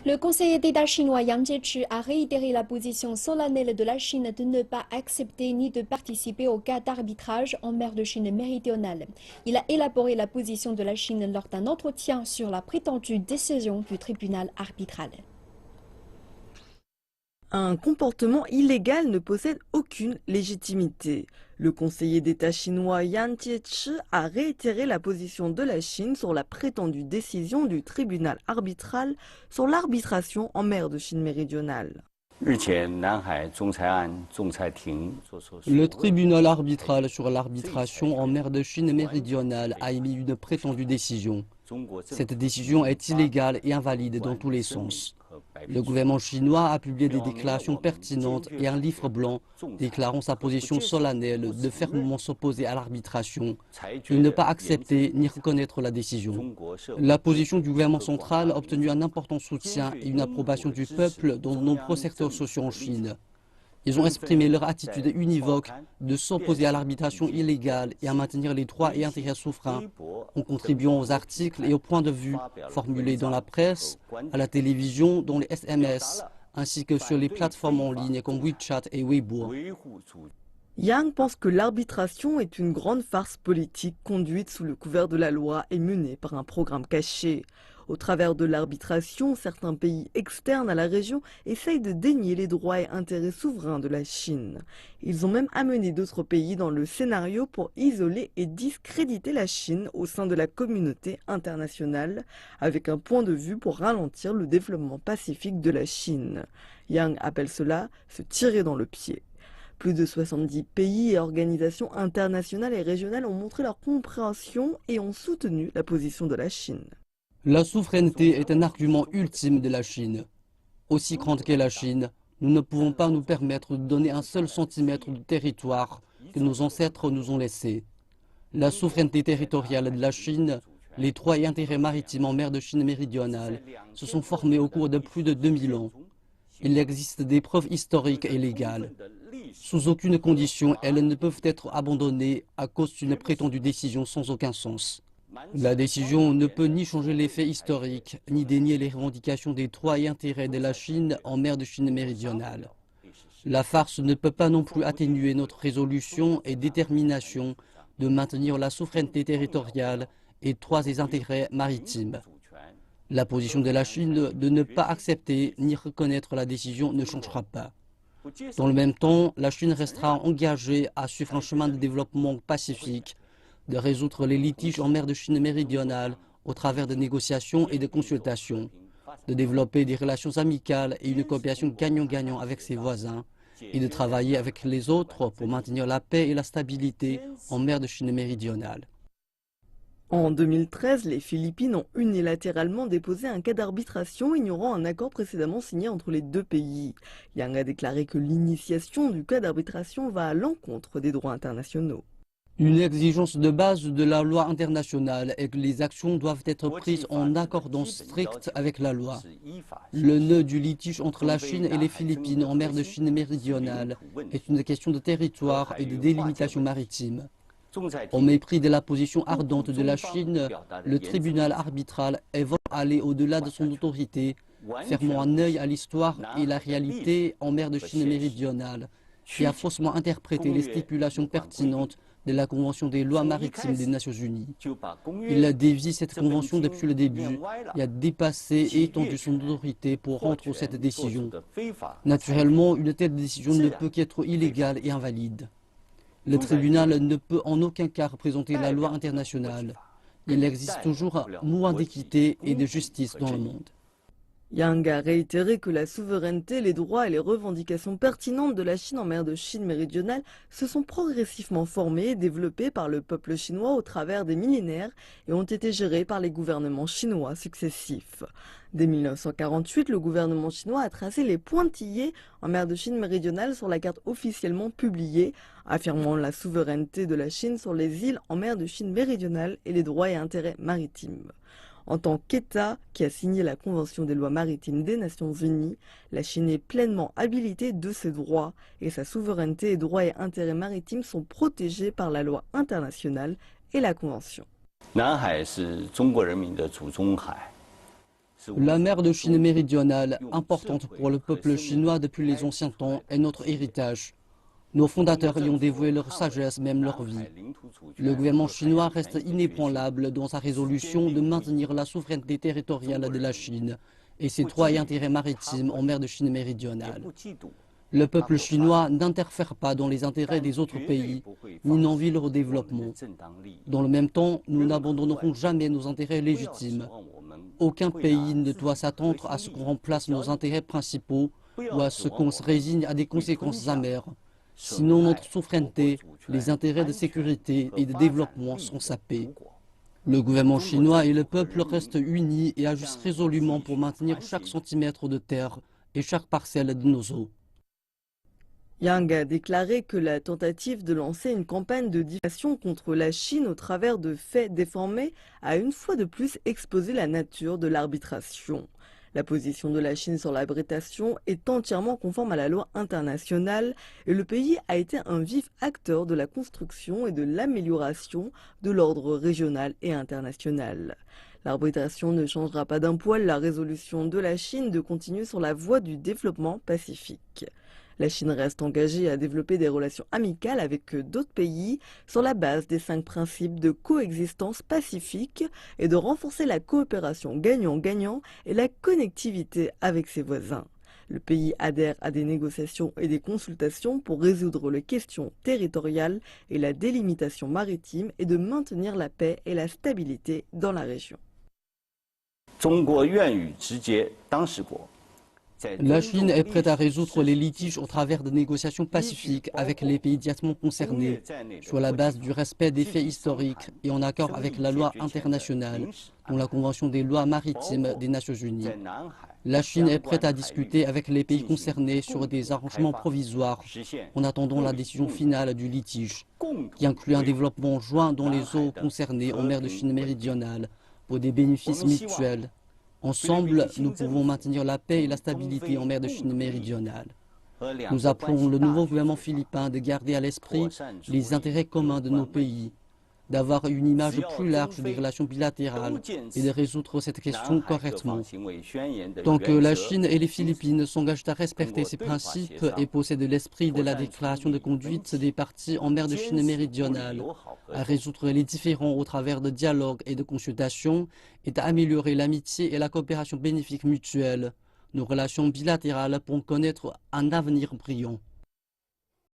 Le conseiller d'État chinois Yang Jiechi a réitéré la position solennelle de la Chine de ne pas accepter ni de participer au cas d'arbitrage en mer de Chine méridionale. Il a élaboré la position de la Chine lors d'un entretien sur la prétendue décision du tribunal arbitral. Un comportement illégal ne possède aucune légitimité. Le conseiller d'État chinois Yang Jiechi a réitéré la position de la Chine sur la prétendue décision du tribunal arbitral sur l'arbitration en mer de Chine méridionale. Le tribunal arbitral sur l'arbitration en mer de Chine méridionale a émis une prétendue décision. Cette décision est illégale et invalide dans tous les sens. Le gouvernement chinois a publié des déclarations pertinentes et un livre blanc déclarant sa position solennelle de fermement s'opposer à l'arbitration et ne pas accepter ni reconnaître la décision. La position du gouvernement central a obtenu un important soutien et une approbation du peuple dans de nombreux secteurs sociaux en Chine. Ils ont exprimé leur attitude univoque de s'opposer à l'arbitration illégale et à maintenir les droits et intérêts souverains en contribuant aux articles et aux points de vue formulés dans la presse, à la télévision, dans les SMS, ainsi que sur les plateformes en ligne comme WeChat et Weibo. Yang pense que l'arbitration est une grande farce politique conduite sous le couvert de la loi et menée par un programme caché. Au travers de l'arbitration, certains pays externes à la région essayent de dénier les droits et intérêts souverains de la Chine. Ils ont même amené d'autres pays dans le scénario pour isoler et discréditer la Chine au sein de la communauté internationale, avec un point de vue pour ralentir le développement pacifique de la Chine. Yang appelle cela se tirer dans le pied. Plus de 70 pays et organisations internationales et régionales ont montré leur compréhension et ont soutenu la position de la Chine. La souveraineté est un argument ultime de la Chine. Aussi grande qu'est la Chine, nous ne pouvons pas nous permettre de donner un seul centimètre de territoire que nos ancêtres nous ont laissé. La souveraineté territoriale de la Chine, les droits et intérêts maritimes en mer de Chine méridionale se sont formés au cours de plus de 2000 ans. Il existe des preuves historiques et légales. Sous aucune condition, elles ne peuvent être abandonnées à cause d'une prétendue décision sans aucun sens. La décision ne peut ni changer les faits historiques, ni dénier les revendications des droits et intérêts de la Chine en mer de Chine méridionale. La farce ne peut pas non plus atténuer notre résolution et détermination de maintenir la souveraineté territoriale et droits et intérêts maritimes. La position de la Chine de ne pas accepter ni reconnaître la décision ne changera pas. Dans le même temps, la Chine restera engagée à suivre un chemin de développement pacifique, de résoudre les litiges en mer de Chine méridionale au travers de négociations et de consultations, de développer des relations amicales et une coopération gagnant-gagnant avec ses voisins, et de travailler avec les autres pour maintenir la paix et la stabilité en mer de Chine méridionale. En 2013, les Philippines ont unilatéralement déposé un cas d'arbitration ignorant un accord précédemment signé entre les deux pays. Yang a déclaré que l'initiation du cas d'arbitration va à l'encontre des droits internationaux. Une exigence de base de la loi internationale est que les actions doivent être prises en accordance stricte avec la loi. Le nœud du litige entre la Chine et les Philippines en mer de Chine méridionale est une question de territoire et de délimitation maritime. Au mépris de la position ardente de la Chine, le tribunal arbitral est voulu aller au-delà de son autorité, fermant un œil à l'histoire et la réalité en mer de Chine méridionale, qui a faussement interprété les stipulations pertinentes de la Convention des lois maritimes des Nations Unies. Il a dévié cette convention depuis le début et a dépassé et étendu son autorité pour rendre cette décision. Naturellement, une telle décision ne peut qu'être illégale et invalide. Le tribunal ne peut en aucun cas représenter la loi internationale. Il existe toujours moins d'équité et de justice dans le monde. Yang a réitéré que la souveraineté, les droits et les revendications pertinentes de la Chine en mer de Chine méridionale se sont progressivement formés et développés par le peuple chinois au travers des millénaires et ont été gérés par les gouvernements chinois successifs. Dès 1948, le gouvernement chinois a tracé les pointillés en mer de Chine méridionale sur la carte officiellement publiée, affirmant la souveraineté de la Chine sur les îles en mer de Chine méridionale et les droits et intérêts maritimes. En tant qu'État qui a signé la Convention des lois maritimes des Nations Unies, la Chine est pleinement habilitée de ses droits et sa souveraineté et droits et intérêts maritimes sont protégés par la loi internationale et la Convention. La mer de Chine méridionale, importante pour le peuple chinois depuis les anciens temps, est notre héritage. Nos fondateurs y ont dévoué leur sagesse, même leur vie. Le gouvernement chinois reste inébranlable dans sa résolution de maintenir la souveraineté territoriale de la Chine et ses droits et intérêts maritimes en mer de Chine méridionale. Le peuple chinois n'interfère pas dans les intérêts des autres pays, ni n'envie leur développement. Dans le même temps, nous n'abandonnerons jamais nos intérêts légitimes. Aucun pays ne doit s'attendre à ce qu'on remplace nos intérêts principaux ou à ce qu'on se résigne à des conséquences amères. Sinon, notre souveraineté, les intérêts de sécurité et de développement sont sapés. Le gouvernement chinois et le peuple restent unis et agissent résolument pour maintenir chaque centimètre de terre et chaque parcelle de nos eaux. Yang a déclaré que la tentative de lancer une campagne de diffamation contre la Chine au travers de faits déformés a une fois de plus exposé la nature de l'arbitration. La position de la Chine sur l'arbitration est entièrement conforme à la loi internationale et le pays a été un vif acteur de la construction et de l'amélioration de l'ordre régional et international. L'arbitration ne changera pas d'un poil la résolution de la Chine de continuer sur la voie du développement pacifique. La Chine reste engagée à développer des relations amicales avec d'autres pays sur la base des 5 principes de coexistence pacifique et de renforcer la coopération gagnant-gagnant et la connectivité avec ses voisins. Le pays adhère à des négociations et des consultations pour résoudre les questions territoriales et la délimitation maritime et de maintenir la paix et la stabilité dans la région. La Chine est prête à résoudre les litiges au travers de négociations pacifiques avec les pays directement concernés, sur la base du respect des faits historiques et en accord avec la loi internationale, dont la Convention des lois maritimes des Nations Unies. La Chine est prête à discuter avec les pays concernés sur des arrangements provisoires en attendant la décision finale du litige, qui inclut un développement joint dans les eaux concernées en mer de Chine méridionale pour des bénéfices mutuels. Ensemble, nous pouvons maintenir la paix et la stabilité en mer de Chine méridionale. Nous appelons le nouveau gouvernement philippin de garder à l'esprit les intérêts communs de nos pays, d'avoir une image plus large des relations bilatérales et de résoudre cette question correctement. Tant que la Chine et les Philippines s'engagent à respecter ces principes et possèdent l'esprit de la déclaration de conduite des parties en mer de Chine méridionale, à résoudre les différends au travers de dialogues et de consultations et à améliorer l'amitié et la coopération bénéfique mutuelle, nos relations bilatérales pourront connaître un avenir brillant.